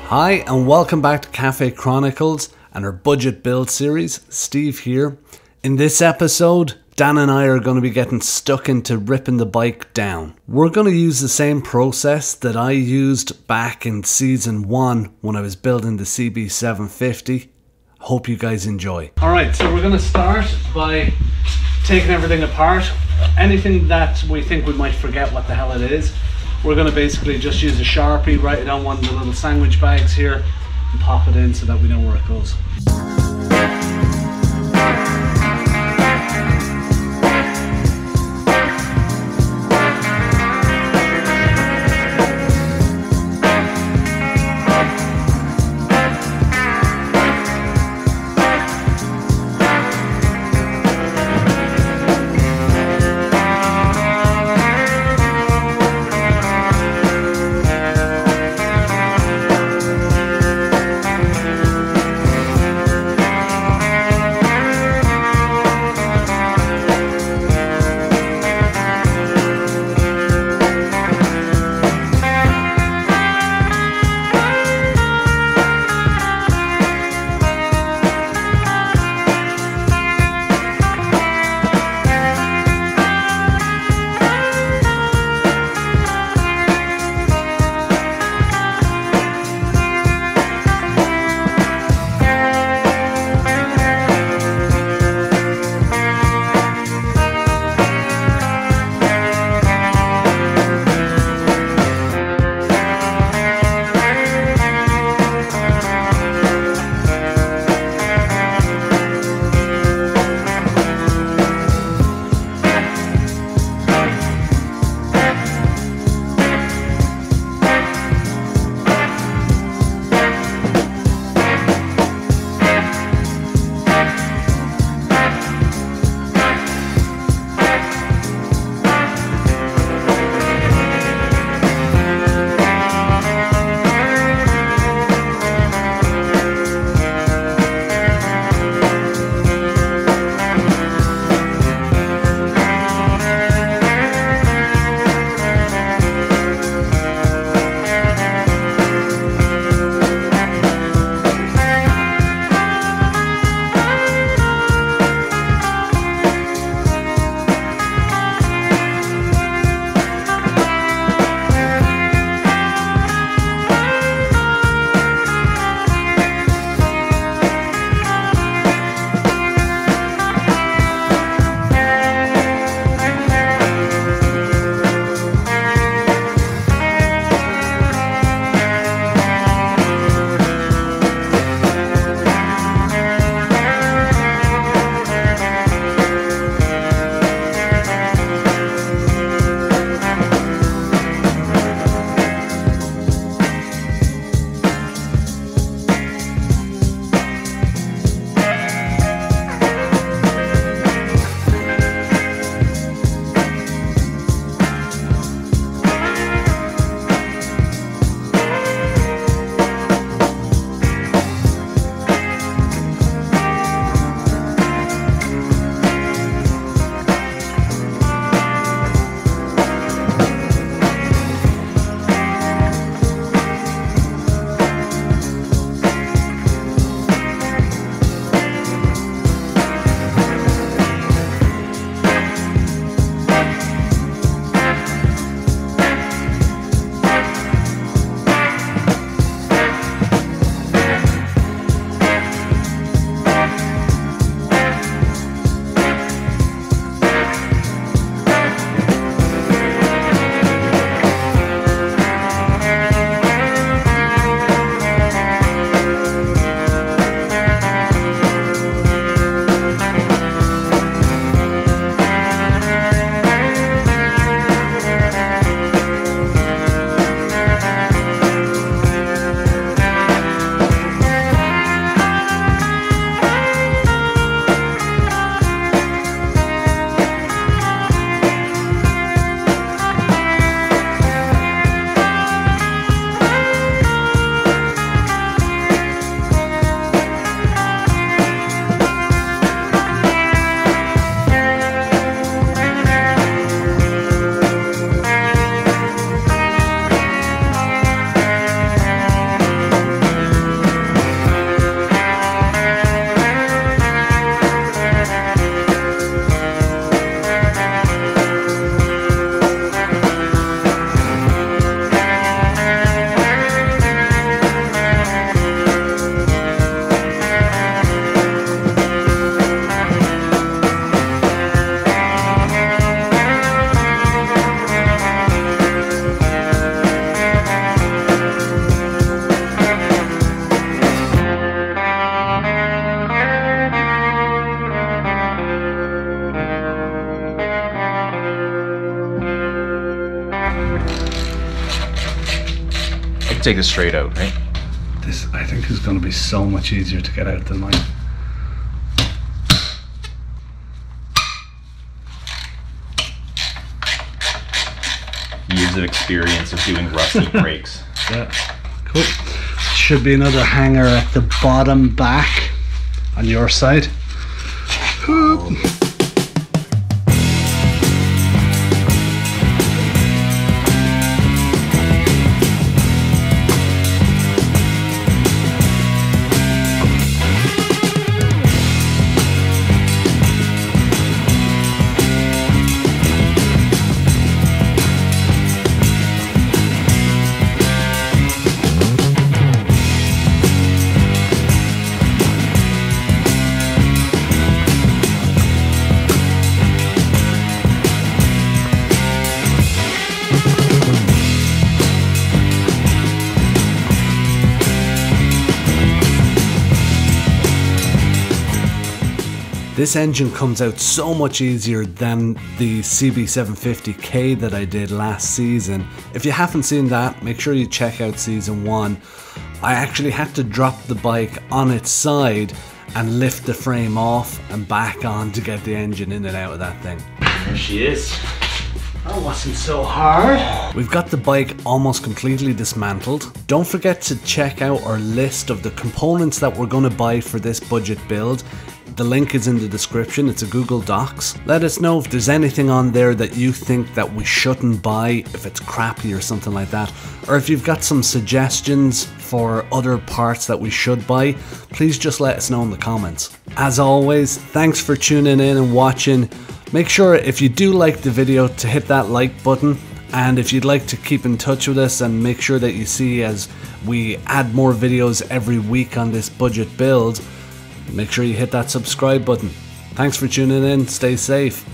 Hi and welcome back to Cafe Chronicles and our budget build series. Steve here. In this episode, Dan and I are going to be getting stuck into ripping the bike down. We're going to use the same process that I used back in season 1 when I was building the CB750. Hope you guys enjoy. Alright, so we're going to start by taking everything apart. Anything that we think we might forget what the hell it is, we're going to basically just use a Sharpie, write it on one of the little sandwich bags here and pop it in so that we know where it goes. take this straight out, right? This, I think, is going to be so much easier to get out than mine. Years of experience of doing rusty brakes. Yeah, cool. Should be another hanger at the bottom back on your side. Oh. This engine comes out so much easier than the CB750K that I did last season. If you haven't seen that, make sure you check out season 1. I actually had to drop the bike on its side and lift the frame off and back on to get the engine in and out of that thing. There she is. That wasn't so hard. We've got the bike almost completely dismantled. Don't forget to check out our list of the components that we're going to buy for this budget build. The link is in the description, it's a Google Docs. Let us know if there's anything on there that you think that we shouldn't buy, if it's crappy or something like that. Or if you've got some suggestions for other parts that we should buy, please just let us know in the comments. As always, thanks for tuning in and watching. Make sure if you do like the video to hit that like button, and if you'd like to keep in touch with us and make sure that you see as we add more videos every week on this budget build, make sure you hit that subscribe button. Thanks for tuning in, stay safe.